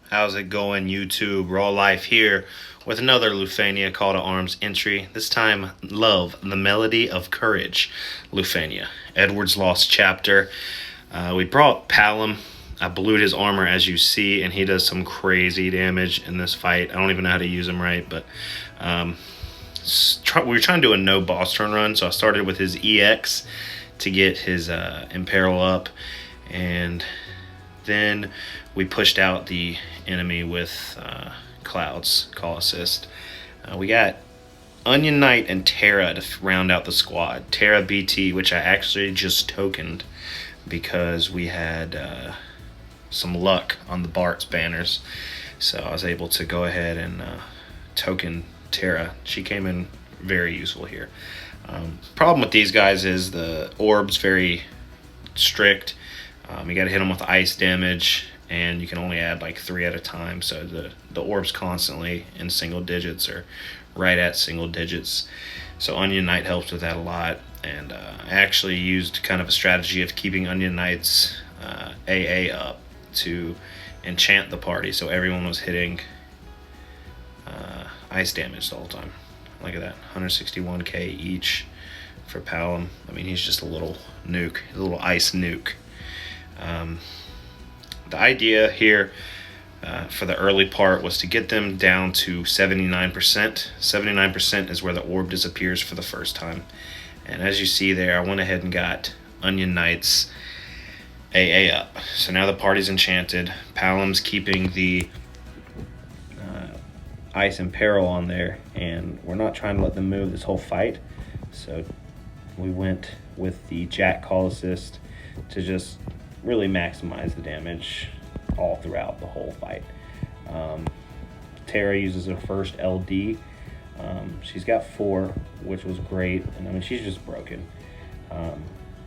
How's it going, YouTube? Raw Life here with another Lufenia Call to Arms entry. This time, Love, the Melody of Courage, Lufenia. Edward's Lost Chapter. We brought Palom. I blued his armor, as you see, and he does some crazy damage in this fight. I don't even know how to use him right, but we were trying to do a no boss turn run, so I started with his EX to get his Imperil up, and then we pushed out the enemy with Cloud's Call Assist. We got Onion Knight and Terra to round out the squad. Terra BT, which I actually just tokened because we had some luck on the Bart's banners. So I was able to go ahead and token Terra. She came in very useful here. Problem with these guys is the orb's very strict. You got to hit them with ice damage, and you can only add like 3 at a time, so the orb's constantly in single digits or right at single digits. So Onion Knight helps with that a lot, and I actually used kind of a strategy of keeping Onion Knight's AA up to enchant the party, so everyone was hitting ice damage the whole time. Look at that, 161k each for Palom. I mean, he's just a little nuke, a little ice nuke. The idea here for the early part was to get them down to 79%. 79% is where the orb disappears for the first time. And as you see there, I went ahead and got Onion Knight's AA up. So now the party's enchanted. Palom's keeping the Ice and Peril on there, and we're not trying to let them move this whole fight. So we went with the Jack Call Assist to just really maximize the damage all throughout the whole fight. Terra uses her first LD. She's got 4, which was great, and I mean, she's just broken.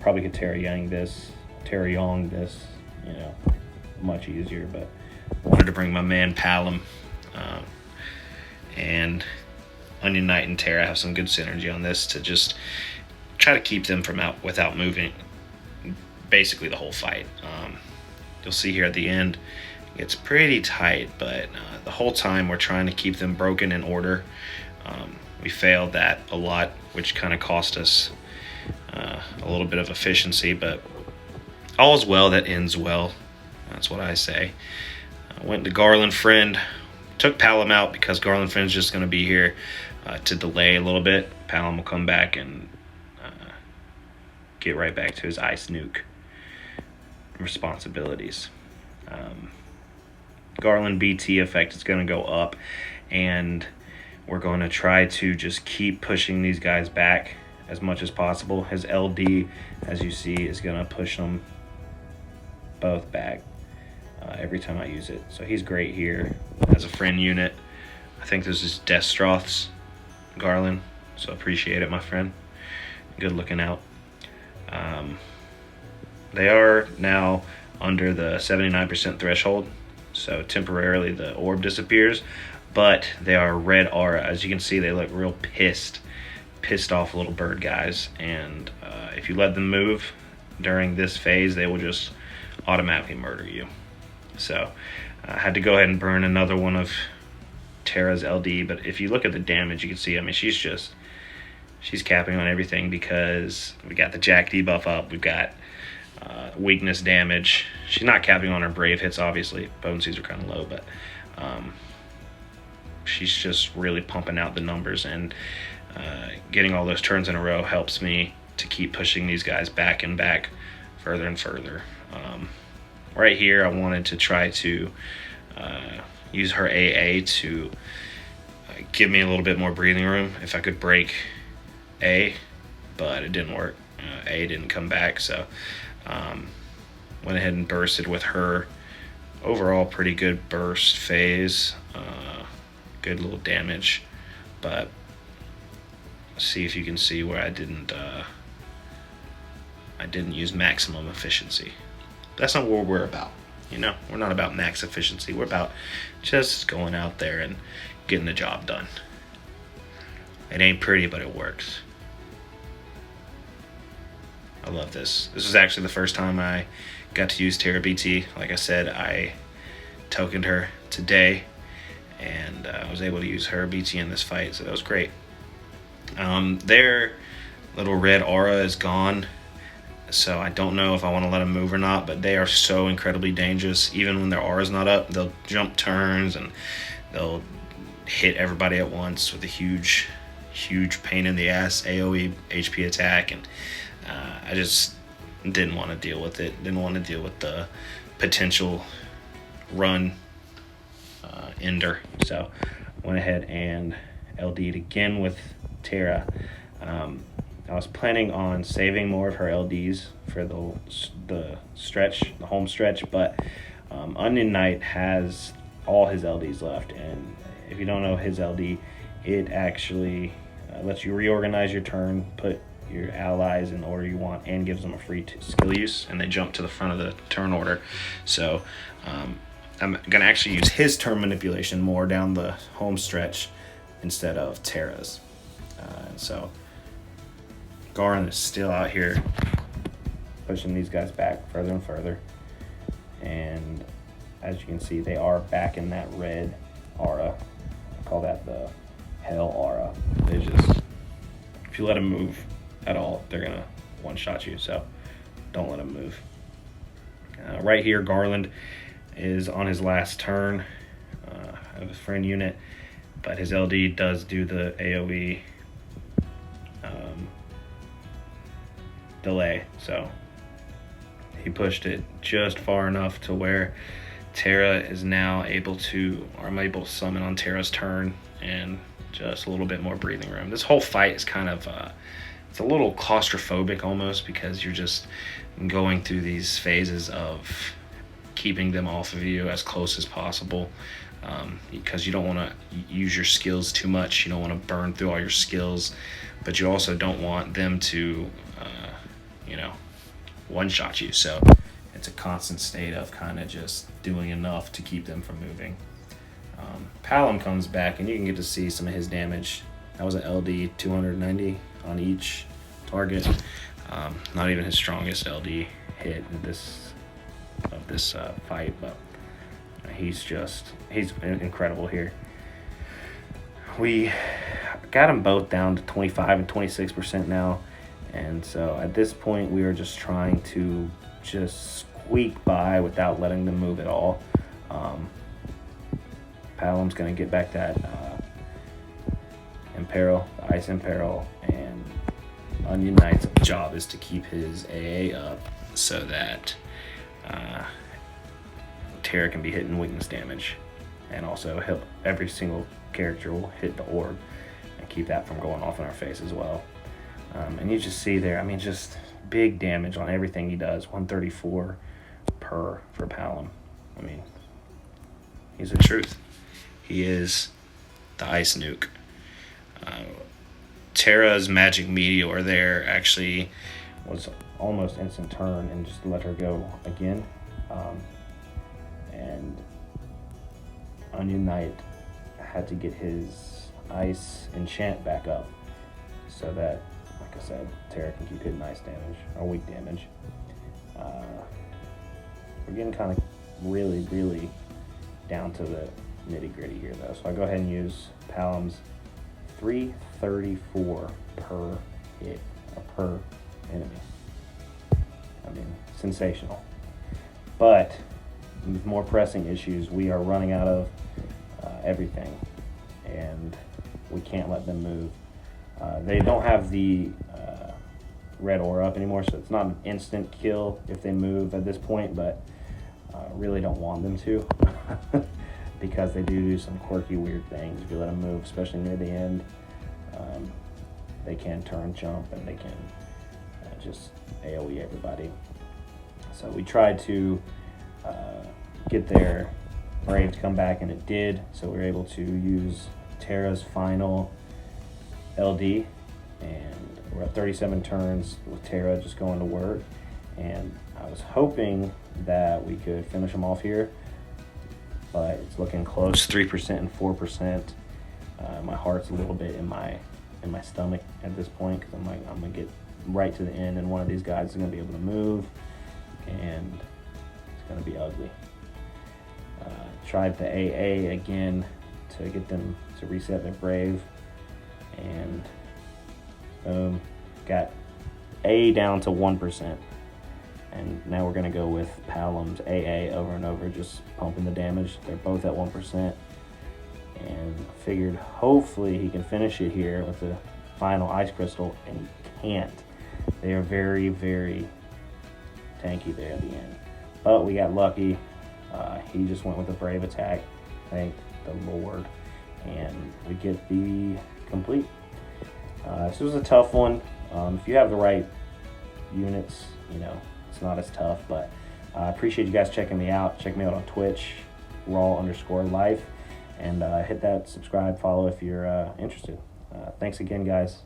Probably could Terra Young this, you know, much easier, but wanted to bring my man Palom. And Onion Knight and Terra have some good synergy on this to just try to keep them from without moving basically the whole fight. You'll see here at the end it gets pretty tight, but the whole time we're trying to keep them broken in order. We failed that a lot, which kind of cost us a little bit of efficiency, but all's well that ends well. That's what I say. I went to Garland Friend, took Palom out because Garland Friend's just going to be here to delay a little bit. Palom will come back and get right back to his ice nuke responsibilities. Garland BT effect is going to go up, and we're going to try to just keep pushing these guys back as much as possible. His LD, as you see, is going to push them both back every time I use it. So he's great here as a friend unit. I think this is Destroth's Garland, so appreciate it, my friend. Good looking out. They are now under the 79% threshold, so temporarily the orb disappears, but they are red aura. As you can see, they look real pissed off little bird guys, and if you let them move during this phase, they will just automatically murder you. So I had to go ahead and burn another one of Terra's LD, but if you look at the damage, you can see, I mean, she's capping on everything because we got the Jack debuff up, we've got weakness damage. She's not capping on her brave hits, obviously. Potencies are kind of low, but she's just really pumping out the numbers, and getting all those turns in a row helps me to keep pushing these guys back and back further and further. Right here, I wanted to try to use her AA to give me a little bit more breathing room if I could break A, but it didn't work. A didn't come back, so went ahead and bursted with her. Overall, pretty good burst phase, good little damage, but see if you can see where I didn't use maximum efficiency. That's not what we're about, you know. We're not about max efficiency. We're about just going out there and getting the job done. It ain't pretty, but it works. I love this. This is actually the first time I got to use Terra BT. Like I said, I tokened her today, and I was able to use her BT in this fight, so that was great. Their little red aura is gone, so I don't know if I want to let them move or not, but they are so incredibly dangerous. Even when their aura's not up, they'll jump turns and they'll hit everybody at once with a huge pain in the ass AoE HP attack, and I just didn't want to deal with it. Didn't want to deal with the potential run ender, so went ahead and LD'd again with Terra. I was planning on saving more of her LDs for the home stretch, but Onion Knight has all his LDs left, and if you don't know his LD, it actually lets you reorganize your turn, put your allies in the order you want, and gives them a free skill use, and they jump to the front of the turn order. So I'm gonna actually use his turn manipulation more down the home stretch instead of Terra's. So Garland is still out here pushing these guys back further and further, and as you can see, they are back in that red aura. I call that the hell aura. They just, if you let them move at all, they're gonna one-shot you, so don't let them move. Right here, Garland is on his last turn of his friend unit, but his LD does do the AoE delay, so he pushed it just far enough to where Terra is now able to, or I'm able to summon on Terra's turn, and just a little bit more breathing room. This whole fight is kind of it's a little claustrophobic almost, because you're just going through these phases of keeping them off of you as close as possible, because you don't want to use your skills too much. You don't want to burn through all your skills, but you also don't want them to one-shot you. So it's a constant state of kind of just doing enough to keep them from moving. Palom comes back, and you can get to see some of his damage. That was an LD 290 on each target. Not even his strongest LD hit in this fight, but he's incredible here. We got them both down to 25 and 26% now, and so at this point we are just trying to just squeak by without letting them move at all. Palom's going to get back that Imperil, the Ice Imperil, and Onion Knight's job is to keep his AA up so that Terra can be hitting weakness damage, and also every single character will hit the orb and keep that from going off in our face as well. And you just see there, I mean, just big damage on everything he does. 134 for Palom. I mean, he's the truth. He is the ice nuke. Terra's magic meteor there actually was almost instant turn, and just let her go again. And Onion Knight had to get his ice enchant back up so that, like I said, Terra can keep hitting ice damage or weak damage. We're getting kind of really down to the nitty gritty here though, so I go ahead and use Palom's 334 per hit, or per enemy. I mean, sensational. But with more pressing issues, we are running out of everything, and we can't let them move. They don't have the red aura up anymore, so it's not an instant kill if they move at this point, but really don't want them to because they do some quirky, weird things if you let them move, especially near the end. They can turn, jump, and they can just AoE everybody. So we tried to get their Brave to come back, and it did, so we were able to use Terra's final LD, and we're at 37 turns with Terra just going to work, and I was hoping that we could finish them off here, but it's looking close, 3% and 4%. My heart's a little bit in my stomach at this point, because I'm like, I'm gonna get right to the end, and one of these guys is gonna be able to move, and it's gonna be ugly. tried the AA again to get them to reset their Brave, and boom, got A down to 1%. And now we're going to go with Palom's AA over and over, just pumping the damage. They're both at 1%. And figured hopefully he can finish it here with the final Ice Crystal, and he can't. They are very, very tanky there at the end. But we got lucky. He just went with a Brave attack, thank the Lord. And we get the complete. This was a tough one. If you have the right units, you know, it's not as tough, but I appreciate you guys checking me out. Check me out on Twitch, raw_life, and hit that subscribe, follow if you're interested. Thanks again, guys.